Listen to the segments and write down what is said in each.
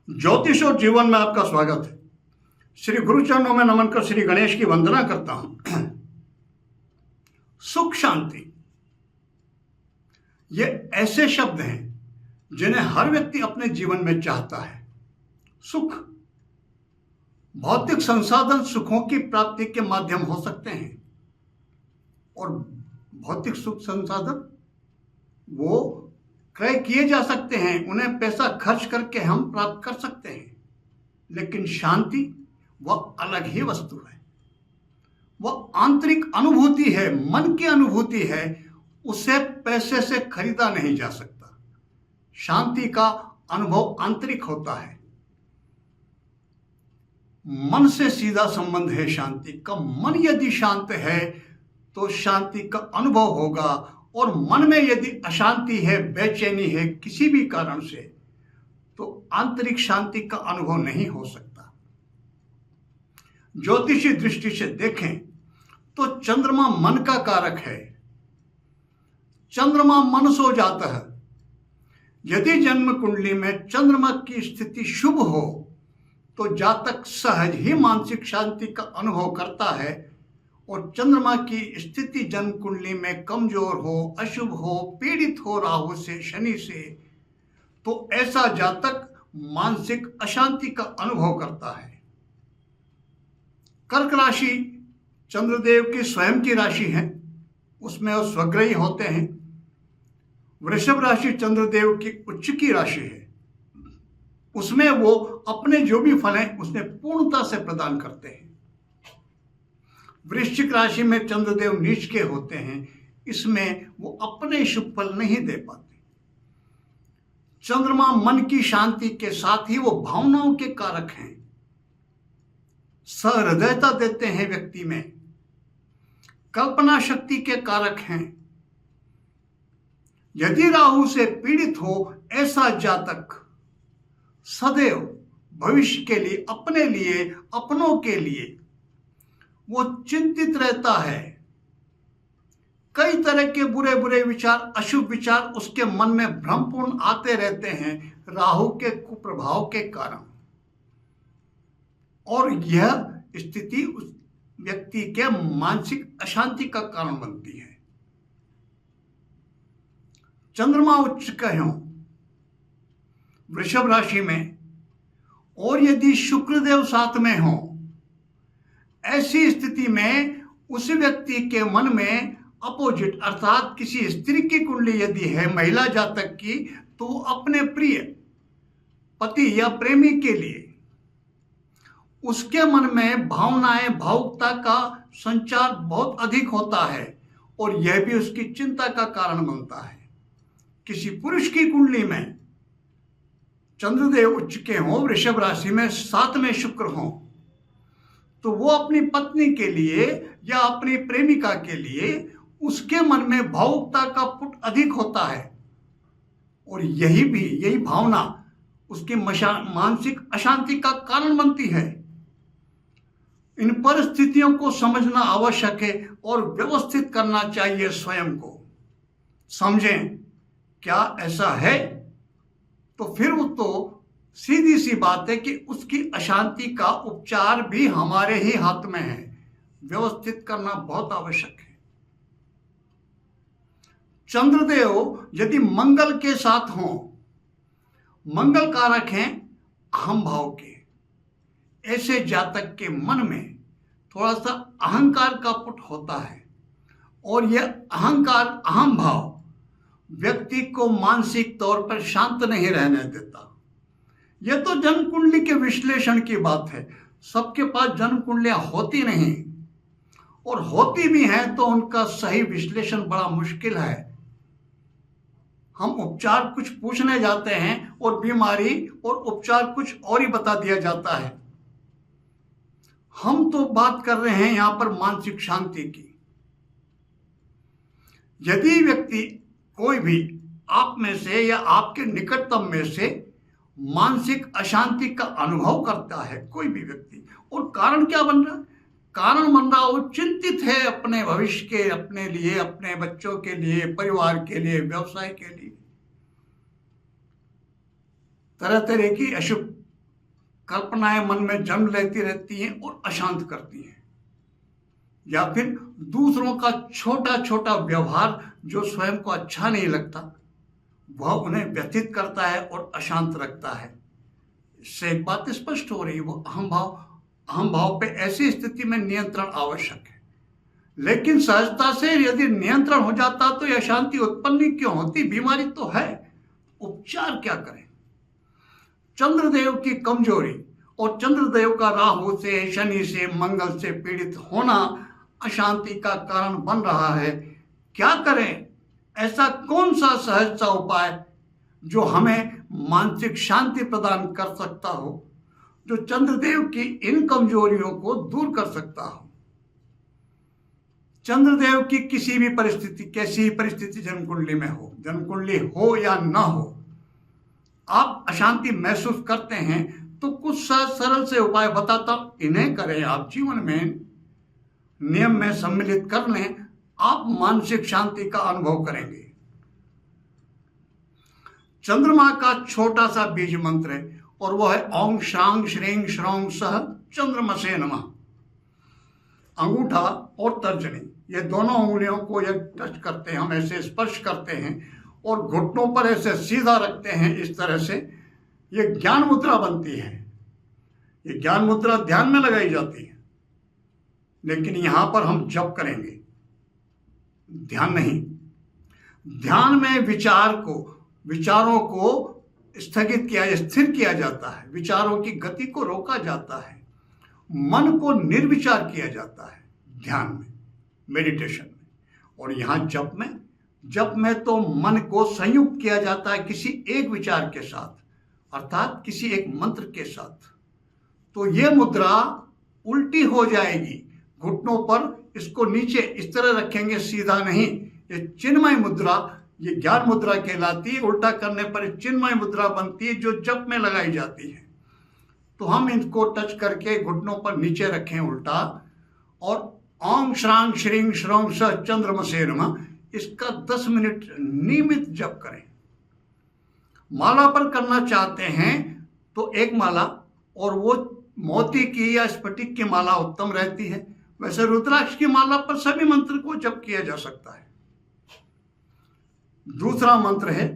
ज्योतिष और जीवन में आपका स्वागत है। श्री गुरुचरणों में नमन कर श्री गणेश की वंदना करता हूं। सुख शांति ये ऐसे शब्द हैं जिन्हें हर व्यक्ति अपने जीवन में चाहता है। सुख भौतिक संसाधन सुखों की प्राप्ति के माध्यम हो सकते हैं और भौतिक सुख संसाधन वो क्रय किए जा सकते हैं, उन्हें पैसा खर्च करके हम प्राप्त कर सकते हैं। लेकिन शांति वह अलग ही वस्तु है, वह आंतरिक अनुभूति है, मन की अनुभूति है, उसे पैसे से खरीदा नहीं जा सकता। शांति का अनुभव आंतरिक होता है, मन से सीधा संबंध है शांति का। मन यदि शांत है तो शांति का अनुभव होगा, और मन में यदि अशांति है, बेचैनी है किसी भी कारण से, तो आंतरिक शांति का अनुभव नहीं हो सकता। ज्योतिषी दृष्टि से देखें तो चंद्रमा मन का कारक है। चंद्रमा मन सो जाता है। यदि जन्म कुंडली में चंद्रमा की स्थिति शुभ हो तो जातक सहज ही मानसिक शांति का अनुभव करता है, और चंद्रमा की स्थिति जन्म कुंडली में कमजोर हो, अशुभ हो, पीड़ित हो राहु से, शनि से, तो ऐसा जातक मानसिक अशांति का अनुभव करता है। कर्क राशि चंद्रदेव की स्वयं की राशि है, उसमें वो स्वग्रही होते हैं। वृषभ राशि चंद्रदेव की उच्च की राशि है, उसमें वो अपने जो भी फल हैं उसमें पूर्णता से प्रदान करते हैं। वृश्चिक राशि में चंद्रदेव नीच के होते हैं, इसमें वो अपने शुभ फल नहीं दे पाते। चंद्रमा मन की शांति के साथ ही वो भावनाओं के कारक हैं, सहृदयता देते हैं व्यक्ति में, कल्पना शक्ति के कारक हैं। यदि राहु से पीड़ित हो ऐसा जातक सदैव भविष्य के लिए, अपने लिए, अपनों के लिए वो चिंतित रहता है। कई तरह के बुरे बुरे विचार, अशुभ विचार उसके मन में भ्रमपूर्ण आते रहते हैं राहु के कुप्रभाव के कारण, और यह स्थिति उस व्यक्ति के मानसिक अशांति का कारण बनती है। चंद्रमा उच्च कहो वृषभ राशि में, और यदि शुक्रदेव साथ में हो, ऐसी स्थिति में उस व्यक्ति के मन में अपोजिट अर्थात किसी स्त्री की कुंडली यदि है महिला जातक की, तो अपने प्रिय पति या प्रेमी के लिए उसके मन में भावनाएं, भावुकता का संचार बहुत अधिक होता है, और यह भी उसकी चिंता का कारण बनता है। किसी पुरुष की कुंडली में चंद्रदेव उच्च के हों, वृषभ राशि में साथ में शुक्र हों, तो वो अपनी पत्नी के लिए या अपनी प्रेमिका के लिए उसके मन में भावुकता का पुट अधिक होता है, और यही भावना उसकी मानसिक अशांति का कारण बनती है। इन परिस्थितियों को समझना आवश्यक है और व्यवस्थित करना चाहिए स्वयं को। समझें क्या ऐसा है, तो फिर वो तो सीधी सी बात है कि उसकी अशांति का उपचार भी हमारे ही हाथ में है। व्यवस्थित करना बहुत आवश्यक है। चंद्रदेव यदि मंगल के साथ हों, मंगल कारक हैं अहम भाव के, ऐसे जातक के मन में थोड़ा सा अहंकार का पुट होता है, और यह अहंकार, अहम भाव व्यक्ति को मानसिक तौर पर शांत नहीं रहने देता। यह तो जन्म कुंडली के विश्लेषण की बात है। सबके पास जन्म कुंडलियां होती नहीं, और होती भी हैं तो उनका सही विश्लेषण बड़ा मुश्किल है। हम उपचार कुछ पूछने जाते हैं और बीमारी और उपचार कुछ और ही बता दिया जाता है। हम तो बात कर रहे हैं यहां पर मानसिक शांति की। यदि व्यक्ति कोई भी आप में से या आपके निकटतम में से मानसिक अशांति का अनुभव करता है, कोई भी व्यक्ति, और कारण क्या बन रहा है? कारण बन रहा वो चिंतित है अपने भविष्य के, अपने लिए, अपने बच्चों के लिए, परिवार के लिए, व्यवसाय के लिए। तरह तरह की अशुभ कल्पनाएं मन में जन्म लेती रहती हैं और अशांत करती हैं, या फिर दूसरों का छोटा छोटा व्यवहार जो स्वयं को अच्छा नहीं लगता वह उन्हें व्यथित करता है और अशांत रखता है। इससे एक बात स्पष्ट हो रही है, वो अहम भाव पे ऐसी स्थिति में नियंत्रण आवश्यक है। लेकिन सहजता से यदि नियंत्रण हो जाता तो यह शांति उत्पन्न क्यों होती? बीमारी तो है, उपचार क्या करें? चंद्रदेव की कमजोरी और चंद्रदेव का राहु से, शनि से, मंगल से पीड़ित होना अशांति का कारण बन रहा है। क्या करें? ऐसा कौन सा सहज सा उपाय जो हमें मानसिक शांति प्रदान कर सकता हो, जो चंद्रदेव की इन कमजोरियों को दूर कर सकता हो? चंद्रदेव की किसी भी परिस्थिति, कैसी ही परिस्थिति जन्म कुंडली हो या ना हो, आप अशांति महसूस करते हैं तो कुछ सरल से उपाय बताता हूं, इन्हें करें, आप जीवन में नियम में सम्मिलित कर लें, आप मानसिक शांति का अनुभव करेंगे। चंद्रमा का छोटा सा बीज मंत्र है और वह है ओम श्रांग श्रींग श्रौंग सह चंद्रमसे नमः। अंगूठा और तर्जनी, ये दोनों उंगलियों को ये टच करते हैं, हम ऐसे स्पर्श करते हैं और घुटनों पर ऐसे सीधा रखते हैं, इस तरह से ये ज्ञान मुद्रा बनती है। ये ज्ञान मुद्रा ध्यान में लगाई जाती है, लेकिन यहां पर हम जप करेंगे, ध्यान नहीं। ध्यान में विचारों को स्थिर किया जाता है, विचारों की गति को रोका जाता है, मन को निर्विचार किया जाता है ध्यान में, मेडिटेशन में। और यहाँ जप में तो मन को संयुक्त किया जाता है किसी एक विचार के साथ, अर्थात किसी एक मंत्र के साथ। तो ये मुद्रा उल्टी हो जाएगी, घुटनों पर इसको नीचे इस तरह रखेंगे, सीधा नहीं। ये चिन्मय मुद्रा, ये ज्ञान मुद्रा कहलाती है। उल्टा करने पर चिन्मय मुद्रा बनती है जो जप में लगाई जाती है। तो हम इनको टच करके घुटनों पर नीचे रखें उल्टा, और ओम श्रांग श्रींग श्रौंग स चंद्रमसे नमः, इसका 10 मिनट नियमित जप करें। माला पर करना चाहते हैं तो एक माला, और वो मोती की या स्फटिक की माला उत्तम रहती है। वैसे रुद्राक्ष की माला पर सभी मंत्र को जप किया जा सकता है। दूसरा मंत्र है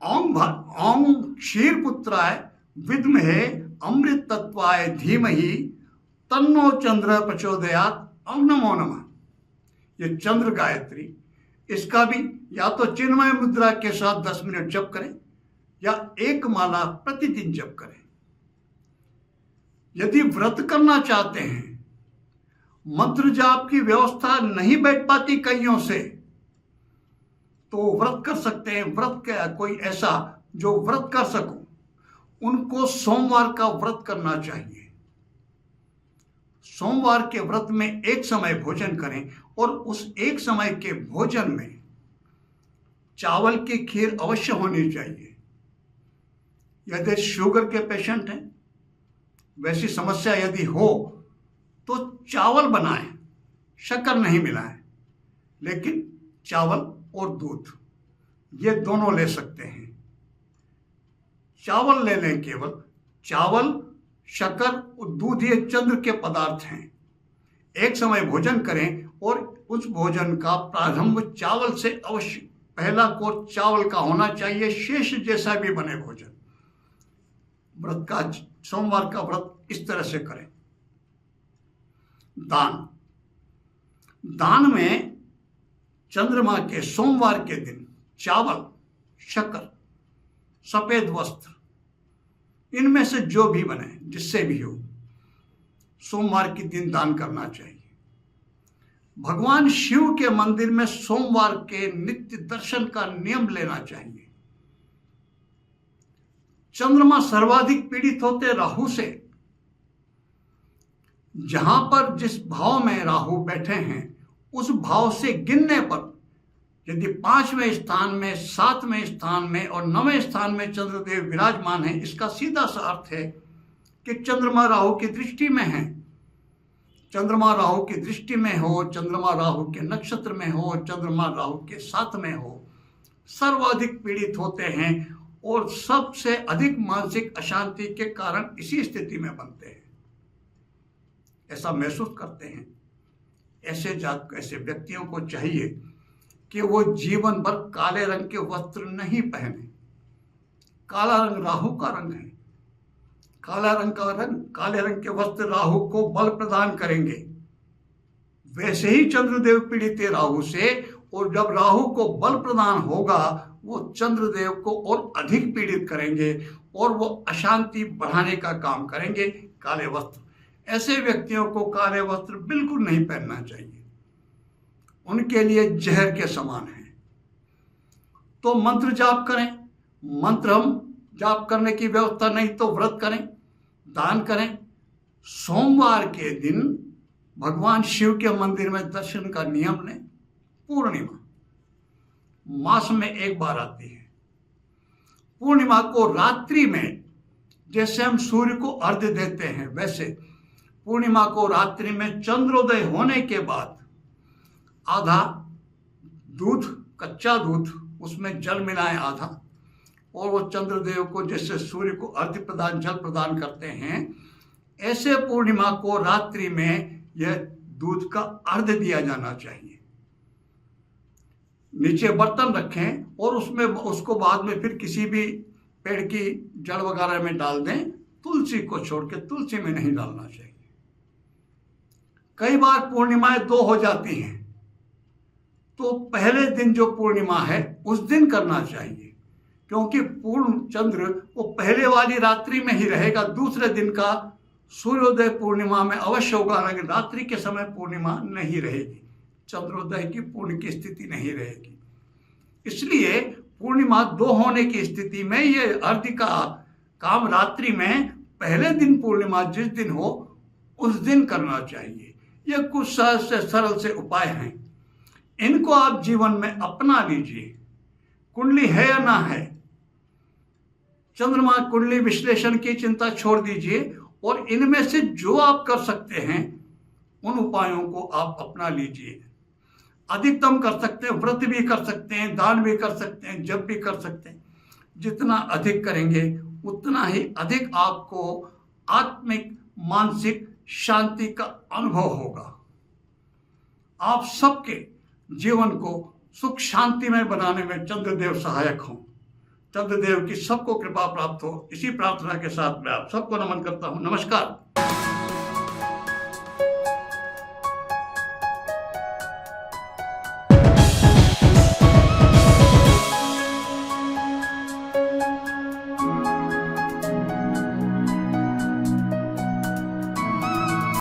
ओम क्षीरपुत्राय विद्महे अमृत तत्वाय धीमहि तन्नो चंद्र प्रचोदयात्, ओम नमो नमः। ये चंद्र गायत्री, इसका भी या तो चिन्मय मुद्रा के साथ 10 मिनट जप करें या एक माला प्रतिदिन जप करें। यदि व्रत करना चाहते हैं, मंत्र जाप की व्यवस्था नहीं बैठ पाती कईयों से, तो व्रत कर सकते हैं। व्रत क्या, कोई ऐसा जो व्रत कर सको, उनको सोमवार का व्रत करना चाहिए। सोमवार के व्रत में एक समय भोजन करें और उस एक समय के भोजन में चावल की खीर अवश्य होनी चाहिए। यदि शुगर के पेशेंट हैं, वैसी समस्या यदि हो तो चावल बनाएं, शक्कर नहीं मिलाएं, लेकिन चावल और दूध ये दोनों ले सकते हैं। चावल ले लें, केवल चावल, शक्कर और दूध, ये चंद्र के पदार्थ हैं। एक समय भोजन करें और उस भोजन का प्रारंभ चावल से अवश्य, पहला कोर्स चावल का होना चाहिए, शेष जैसा भी बने भोजन। व्रत का, सोमवार का व्रत इस तरह से करें। दान में चंद्रमा के सोमवार के दिन चावल, शक्कर, सफेद वस्त्र, इनमें से जो भी बने, जिससे भी हो, सोमवार के दिन दान करना चाहिए। भगवान शिव के मंदिर में सोमवार के नित्य दर्शन का नियम लेना चाहिए। चंद्रमा सर्वाधिक पीड़ित होते राहु से। जहां पर जिस भाव में राहु बैठे हैं, उस भाव से गिनने पर यदि 5वें स्थान में, 7वें स्थान में और 9वें स्थान में चंद्रदेव विराजमान है, इसका सीधा सा अर्थ है कि चंद्रमा राहु की दृष्टि में है। चंद्रमा राहु की दृष्टि में हो, चंद्रमा राहु के नक्षत्र में हो, चंद्रमा राहु के साथ में हो, सर्वाधिक पीड़ित होते हैं और सबसे अधिक मानसिक अशांति के कारण इसी स्थिति में बनते हैं, ऐसा महसूस करते हैं। ऐसे व्यक्तियों को चाहिए कि वो जीवन भर काले रंग के वस्त्र नहीं पहने। काला रंग राहु का रंग है। काले रंग के वस्त्र राहु को बल प्रदान करेंगे। वैसे ही चंद्रदेव पीड़ित है राहु से, और जब राहु को बल प्रदान होगा वो चंद्रदेव को और अधिक पीड़ित करेंगे और वो अशांति बढ़ाने का काम करेंगे। काले वस्त्र, ऐसे व्यक्तियों को काले वस्त्र बिल्कुल नहीं पहनना चाहिए, उनके लिए जहर के समान है। तो मंत्र जाप करें। मंत्र हम जाप करने की व्यवस्था नहीं तो व्रत करें, दान करें। सोमवार के दिन भगवान शिव के मंदिर में दर्शन का नियम लें। पूर्णिमा मास में एक बार आती है। पूर्णिमा को रात्रि में, जैसे हम सूर्य को अर्घ्य देते हैं, वैसे पूर्णिमा को रात्रि में चंद्रोदय होने के बाद आधा दूध, कच्चा दूध, उसमें जल मिलाएं आधा, और वो चंद्रदेव को जैसे सूर्य को अर्घ्य प्रदान, जल प्रदान करते हैं, ऐसे पूर्णिमा को रात्रि में यह दूध का अर्घ्य दिया जाना चाहिए। नीचे बर्तन रखें और उसमें उसको बाद में फिर किसी भी पेड़ की जड़ वगैरह में डाल दें। तुलसी को छोड़ के तुलसी में नहीं डालना चाहिए। कई बार पूर्णिमाएं 2 हो जाती हैं, तो पहले दिन जो पूर्णिमा है उस दिन करना चाहिए, क्योंकि पूर्ण चंद्र वो पहले वाली रात्रि में ही रहेगा। दूसरे दिन का सूर्योदय पूर्णिमा में अवश्य होगा, लेकिन रात्रि के समय पूर्णिमा नहीं रहेगी, चंद्रोदय की पूर्ण की स्थिति नहीं रहेगी। इसलिए पूर्णिमा 2 होने की स्थिति में ये अर्घ्य का काम रात्रि में पहले दिन पूर्णिमा जिस दिन हो उस दिन करना चाहिए। ये कुछ सहज से सरल से उपाय हैं, इनको आप जीवन में अपना लीजिए। कुंडली है या ना है, चंद्रमा कुंडली विश्लेषण की चिंता छोड़ दीजिए और इनमें से जो आप कर सकते हैं उन उपायों को आप अपना लीजिए। अधिकतम कर सकते हैं, व्रत भी कर सकते हैं, दान भी कर सकते हैं, जप भी कर सकते हैं। जितना अधिक करेंगे उतना ही अधिक आपको आत्मिक मानसिक शांति का अनुभव होगा। आप सबके जीवन को सुख शांति में बनाने में चंद्रदेव सहायक हों। चंद्रदेव की सबको कृपा प्राप्त हो, इसी प्रार्थना के साथ मैं आप सबको नमन करता हूं। नमस्कार।